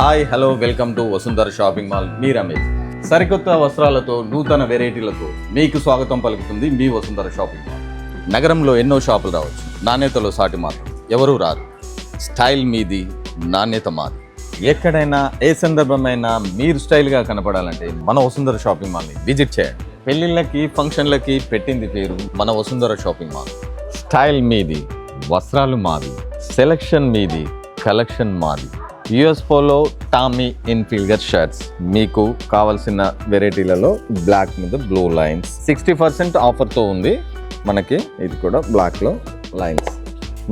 Hi hello welcome to Vasundhara shopping mall మీ రమేష్. సరికొత్త వస్త్రాలతో నూతన వెరైటీలతో మీకు స్వాగతం పలుకుతుంది మీ వసుంధర షాపింగ్ మాల్. నగరంలో ఎన్నో షాపులు రావచ్చు, నాణ్యతలో సాటి మాత్రం ఎవరూ రారు. స్టైల్ మీది, నాణ్యత మాది. ఎక్కడైనా ఏ సందర్భమైనా మీరు స్టైల్గా కనపడాలంటే మన వసుంధర షాపింగ్ మాల్ని విజిట్ చేయండి. పెళ్ళిళ్ళకి ఫంక్షన్లకి పెట్టింది పేరు మన వసుంధర షాపింగ్ మాల్. స్టైల్ మీది, వస్త్రాలు మాది, సెలక్షన్ మీది, కలెక్షన్ మాది. యుఎస్ పోలో టామీ ఇన్ఫిల్గర్ షర్ట్స్ మీకు కావాల్సిన వెరైటీలలో బ్లాక్ మీద బ్లూ లైన్స్ 60% ఆఫర్తో ఉంది. మనకి ఇది కూడా బ్లాక్లో లైన్స్.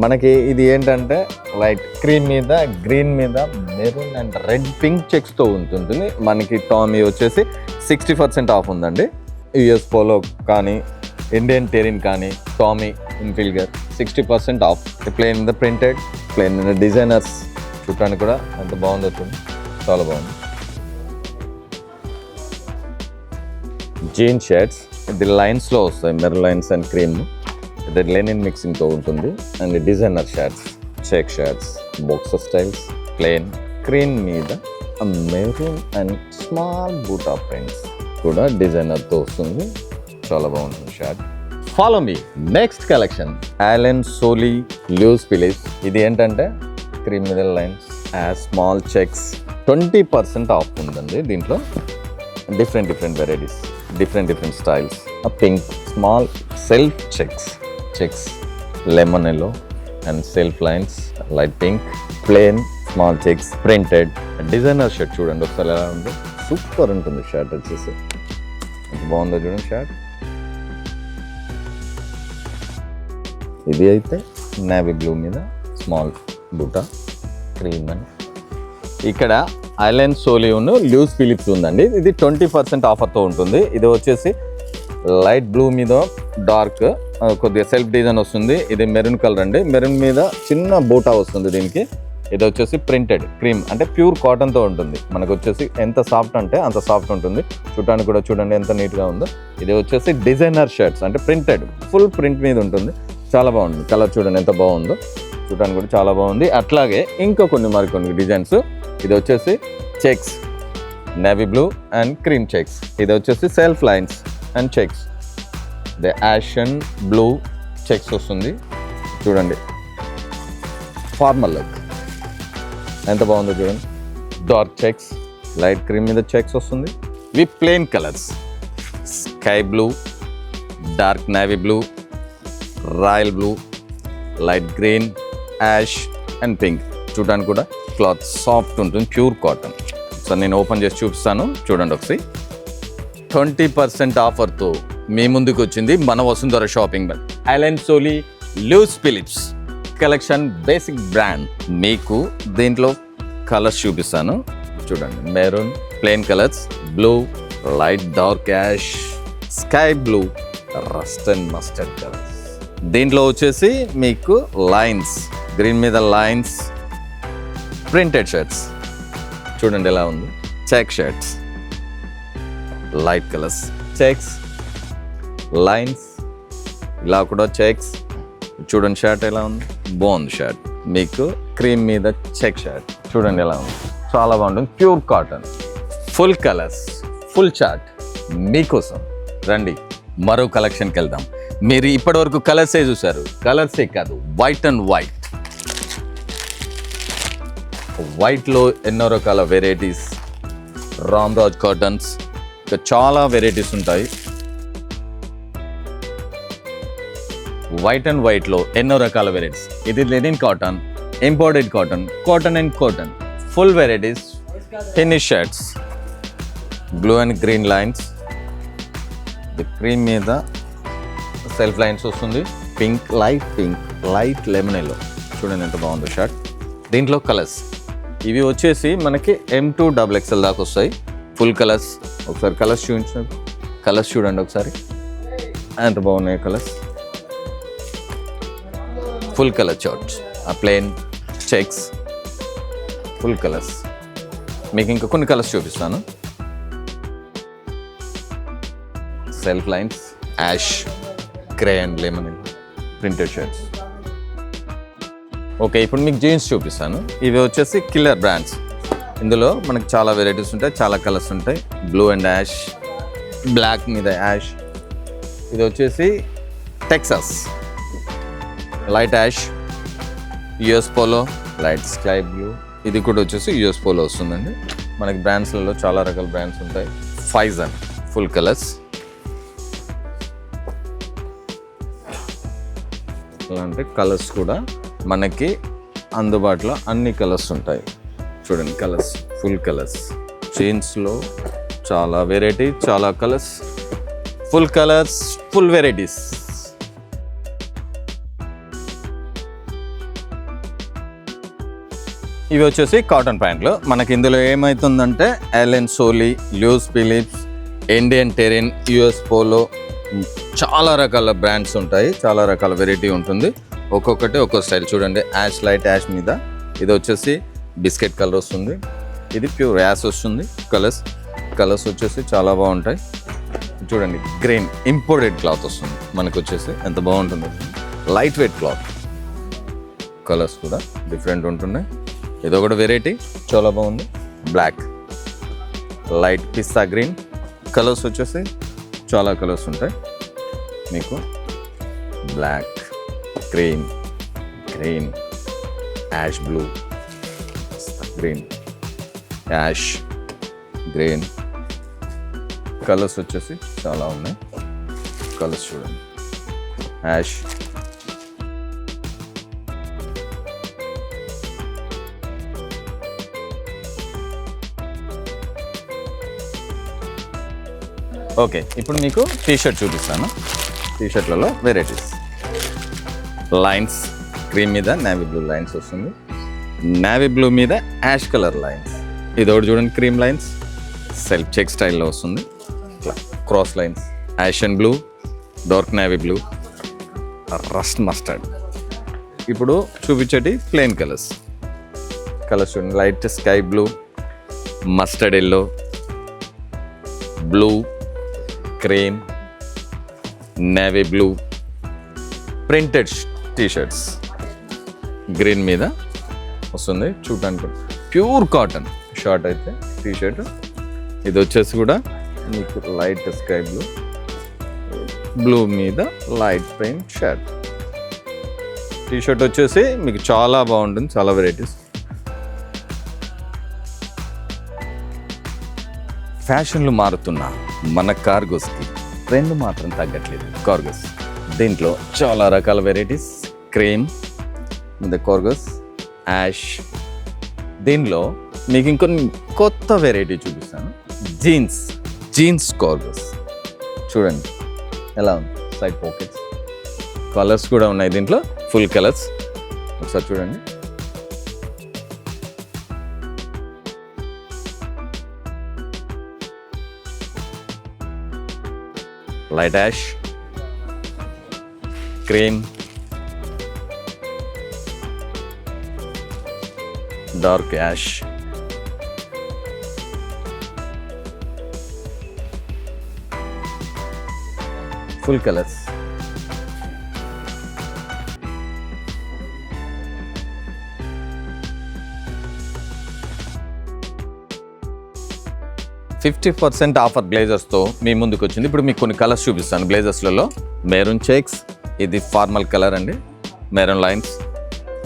మనకి ఇది ఏంటంటే లైట్ క్రీమ్ మీద గ్రీన్ మీద మెరూన్ అండ్ రెడ్ పింక్ చెక్స్తో ఉంటుంది. మనకి టామీ వచ్చేసి 60% ఆఫ్ ఉందండి. యుఎస్ పోలో కానీ ఇండియన్ టెరిన్ కానీ టామీ ఇన్ఫిల్గర్ 60% ఆఫ్. ప్లేన్ మీద ప్రింటెడ్, ప్లేన్ మీద డిజైనర్స్. చూడటానికి కూడా ఎంత బాగుందో చూడండి, చాలా బాగుంది. జీన్ షర్ట్స్ ఇది లైన్స్లో వస్తాయి, మెరూన్ లైన్స్ అండ్ క్రీమ్. ఇది లెనిన్ మిక్సింగ్తో ఉంటుంది. And designer shirts, check shirts, boxer styles, plain cream మీద maroon and small buta prints కూడా డిజైనర్తో వస్తుంది. చాలా బాగుంటుంది shirt. Follow me next collection. Allen Solly Louis Philippe. ఇది ఏంటంటే క్రీమ్ మీద లైన్స్, స్మాల్ చెక్స్, 20% ఆఫ్ ఉందండి. దీంట్లో different varieties, different styles. Pink small self checks lemon yellow and self lines, light pink, plain small checks, printed. Designer shirt చూడండి ఒకసారి ఎలా ఉంది, super ఉంటుంది షర్ట్ వచ్చేసి. బాగుందో చూడండి షర్ట్. ఇది అయితే నేవీ బ్లూ మీద స్మాల్ బూటా క్రీమ్ అని. ఇక్కడ ఐలాండ్ సోలీ ఉన్న లూజ్ ఫిలిప్స్ ఉందండి. ఇది 20% ఆఫర్తో ఉంటుంది. ఇది వచ్చేసి లైట్ బ్లూ మీద డార్క్ కొద్దిగా సెల్ఫ్ డిజైన్ వస్తుంది. ఇది మెరూన్ కలర్ అండి. మెరూన్ మీద చిన్న బూటా వస్తుంది దీనికి. ఇది వచ్చేసి ప్రింటెడ్ క్రీమ్ అంటే ప్యూర్ కాటన్తో ఉంటుంది. మనకు వచ్చేసి ఎంత సాఫ్ట్ అంటే అంత సాఫ్ట్ ఉంటుంది. చూడటానికి కూడా చూడండి ఎంత నీట్గా ఉందో. ఇది వచ్చేసి డిజైనర్ షర్ట్స్ అంటే ప్రింటెడ్, ఫుల్ ప్రింట్ మీద ఉంటుంది. చాలా బాగుంది. కలర్ చూడండి ఎంత బాగుందో, చూడటానికి కూడా చాలా బాగుంది. అట్లాగే ఇంకా మరికొన్ని డిజైన్స్. ఇది వచ్చేసి checks, navy blue and cream checks. ఇది వచ్చేసి సెల్ఫ్ లైన్స్ అండ్ చెక్స్. ఇది యాష్ అండ్ బ్లూ చెక్స్ వస్తుంది. చూడండి ఫార్మల్ లుక్ ఎంత బాగుందో చూడండి. డార్క్ చెక్స్, లైట్ క్రీమ్ మీద చెక్స్ వస్తుంది. ఇవి plain colours, sky blue, dark navy blue, royal blue, light green, ash and pink. చూడడానికి కూడా క్లాత్ సాఫ్ట్ ఉంటుంది, ప్యూర్ కాటన్. సో నేను ఓపెన్ చేసి చూపిస్తాను, చూడండి ఒకసారి. 20% ఆఫర్తో మీ ముందుకు వచ్చింది మన Vasundhara shopping mall. Allen Solly Louis Philippe collection basic brand. మీకు దీంట్లో కలర్స్ చూపిస్తాను చూడండి. Maroon, plain colours, blue, light dark ash, sky blue, rust and mustard colours. దీంట్లో వచ్చేసి మీకు లైన్స్, గ్రీన్ మీద లైన్స్, ప్రింటెడ్ షర్ట్స్ చూడండి ఎలా ఉంది. Check shirts, light colours, checks, lines, ఇలా కూడా చెక్స్. చూడండి షర్ట్ ఎలా ఉంది, బాగుంది షర్ట్. మీకు క్రీమ్ మీద చెక్ షర్ట్ చూడండి ఎలా ఉంది, చాలా బాగుంటుంది. Pure cotton, full colours, full chart మీకోసం. రండి మరో కలెక్షన్కి వెళ్దాం. మీరు ఇప్పటివరకు కలర్సే చూసారు, కలర్సే కాదు వైట్ అండ్ వైట్. వైట్లో ఎన్నో రకాల వెరైటీస్, రామ్రాజ్ కాటన్స్, ఇంకా చాలా వెరైటీస్ ఉంటాయి. వైట్ అండ్ వైట్లో ఎన్నో రకాల వెరైటీస్. ఇది linen cotton, imported cotton, cotton and cotton, full varieties. Finish shirts, blue and green lines, cream మీద సెల్ఫ్ లైన్స్ వస్తుంది. Pink, light lemon yellow. చూడండి ఎంత బాగుందో షర్ట్. దీంట్లో కలర్స్ ఇవి వచ్చేసి మనకి M2XXL దాకా వస్తాయి. Full colours. ఒకసారి కలర్స్ చూపించిన కలర్స్ చూడండి ఒకసారి ఎంత బాగున్నాయి colours. Full colour shirts, plain checks, full colours. మీకు ఇంకా కొన్ని కలర్స్ చూపిస్తాను. Self lines, ash, grey and lemon printed shirts. Okay, ఇప్పుడు మీకు జీన్స్ చూపిస్తాను. ఇవి వచ్చేసి కిల్లర్ బ్రాండ్స్. ఇందులో మనకి చాలా వెరైటీస్ ఉంటాయి, చాలా కలర్స్ ఉంటాయి. బ్లూ అండ్ యాష్, బ్లాక్ మీద యాష్. ఇది వచ్చేసి Texas light ash, US Polo light sky blue. ఇది కూడా వచ్చేసి యుఎస్ పోలో వస్తుందండి. మనకి బ్రాండ్స్లలో చాలా రకాల బ్రాండ్స్ ఉంటాయి. ఫైజన్ ఫుల్ కలర్స్, అలాంటి కలర్స్ కూడా మనకి అందుబాటులో అన్ని కలర్స్ ఉంటాయి. చూడండి కలర్స్, ఫుల్ కలర్స్. జీన్స్లో చాలా వెరైటీ, చాలా colours, full colours, full varieties. ఇవి వచ్చేసి కాటన్ ప్యాంట్లు. మనకి ఇందులో ఏమవుతుందంటే Allen Solly, Louis Philippe, Indian Terrain, US Polo, చాలా రకాల బ్రాండ్స్ ఉంటాయి, చాలా రకాల వెరైటీ ఉంటుంది. ఒక్కొక్కటి ఒక్కో స్టైల్. చూడండి యాష్, లైట్ యాష్ మీద ఇది వచ్చేసి బిస్కెట్ కలర్ వస్తుంది. ఇది ప్యూర్ యాష్ వస్తుంది. కలర్స్ వచ్చేసి చాలా బాగుంటాయి. చూడండి గ్రీన్ ఇంపోర్టెడ్ క్లాత్ వస్తుంది మనకు వచ్చేసి, ఎంత బాగుంటుంది. Light weight cloth. కలర్స్ కూడా డిఫరెంట్ ఉంటున్నాయి. ఇదొకటి వెరైటీ చాలా బాగుంది. Black, light pista green. Colours వచ్చేసి చాలా కలర్స్ ఉంటాయి మీకు. Black, green, ash blue, green, ash, green. Colours వచ్చేసి చాలా ఉన్నాయి. కలర్స్ చూడండి, యాష్, ఓకే. ఇప్పుడు మీకు టీషర్ట్ చూపిస్తాను. టీషర్ట్లలో వెరైటీస్. లైన్స్, క్రీమ్ మీద నేవీ బ్లూ లైన్స్ వస్తుంది. నేవీ బ్లూ మీద యాష్ కలర్ లైన్స్. ఇది ఒకటి చూడండి, క్రీమ్ లైన్స్, సెల్ఫ్ చెక్ స్టైల్లో వస్తుంది. ఇట్లా cross lines, ash and blue, dark navy blue, rust mustard. ఇప్పుడు చూపించేటి ప్లెయిన్ కలర్స్ చూడండి. Light sky blue, mustard yellow, blue, cream, navy blue. Printed t-shirts green మీద వస్తుంది. చూడడానికి ప్యూర్ కాటన్ షార్ట్ అయితే టీషర్ట్. ఇది వచ్చేసి కూడా మీకు లైట్ స్కై బ్లూ మీద లైట్ ప్రింట్ షర్ట్. టీషర్ట్ వచ్చేసి మీకు చాలా బాగుంటుంది, చాలా వెరైటీస్. ఫ్యాషన్లు మారుతున్నా మన కార్గోస్కి ట్రెండ్ మాత్రం తగ్గట్లేదు. కార్గోస్ దీంట్లో చాలా రకాల వెరైటీస్. క్రీమ్ మీద కార్గోస్, యాష్. దీనిలో మీకు ఇంకొన్ని కొత్త వెరైటీ చూపిస్తాను. జీన్స్ కార్గోస్ చూడండి ఎలా ఉంది. సైడ్ పాకెట్స్, కలర్స్ కూడా ఉన్నాయి దీంట్లో, ఫుల్ కలర్స్. ఒకసారి చూడండి. Light ash, cream, dark ash, full colours. $50% offer బ్లేజర్స్తో మీ ముందుకు వచ్చింది. ఇప్పుడు మీకు కొన్ని కలర్స్ చూపిస్తాను బ్లేజర్స్లలో. మెరూన్ చెక్స్, ఇది ఫార్మల్ కలర్ అండి. మెరూన్ లైన్స్,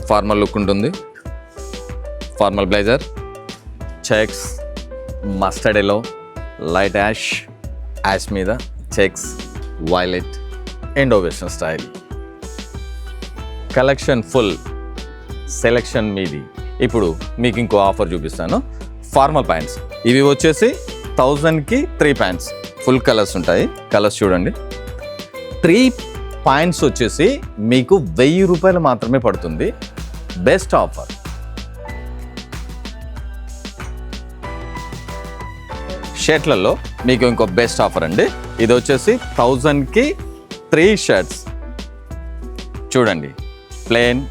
ఫార్మల్ లుక్ ఉంటుంది. Formal blazer, checks, mustard yellow, light ash, ash మీద checks, violet, Indo western style. Collection full, selection మీది. ఇప్పుడు మీకు ఇంకో ఆఫర్ చూపిస్తాను. ఫార్మల్ ప్యాంట్స్ ఇవి వచ్చేసి 1000కి 3 ప్యాంట్స్. ఫుల్ కలర్స్ ఉంటాయి. కలర్స్ చూడండి. 3 ప్యాంట్స్ వచ్చేసి మీకు ₹1000 మాత్రమే పడుతుంది. Best offer. షర్ట్లలో మీకు ఇంకో బెస్ట్ ఆఫర్ అండి. ఇది వచ్చేసి 1000కి 3 షర్ట్స్. చూడండి, ప్లెయిన్,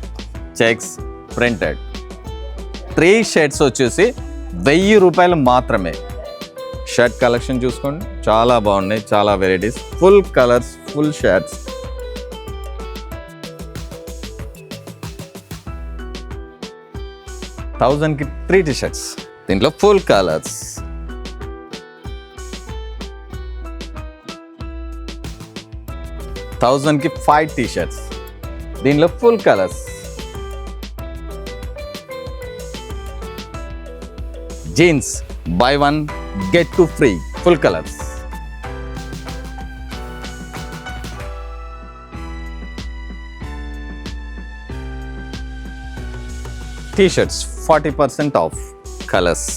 చెక్స్, ప్రింటెడ్. 3 షర్ట్స్ వచ్చేసి ₹1000 మాత్రమే. షర్ట్ కలెక్షన్ చూసుకోండి, చాలా బాగున్నాయి, చాలా varieties, full colours, full shirts. $1000కి 3 టీ-షర్ట్స్. దీంట్లో ఫుల్ కలర్స్. థౌజండ్కి 5 టీ-షర్ట్స్. దీనిలో full colours. Jeans buy 1 get 2 free, full colours. T-shirts 40% off, colours.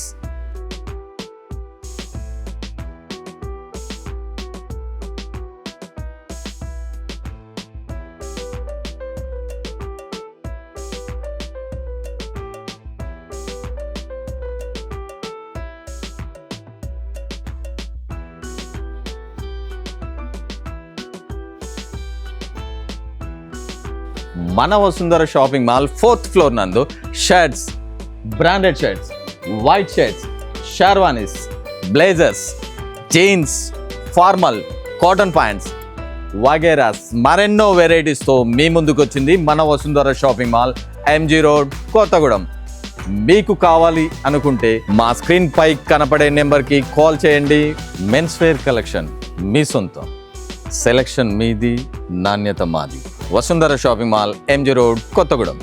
మన Vasundhara shopping mall 4th floor నందు shirts, branded shirts, white shirts, sherwanis, blazers, jeans, formal, cotton pants వగేరాస్ మరెన్నో వెరైటీస్తో మీ ముందుకు వచ్చింది మన Vasundhara shopping mall, MG road, Kothagudem. మీకు కావాలి అనుకుంటే మా స్క్రీన్ పై కనపడే నెంబర్కి కాల్ చేయండి. మెన్స్ వేర్ కలెక్షన్ మీ సొంతం, సెలెక్షన్ మీది, నాణ్యత మాది. Vasundhara shopping mall, MG road, Kothagudem.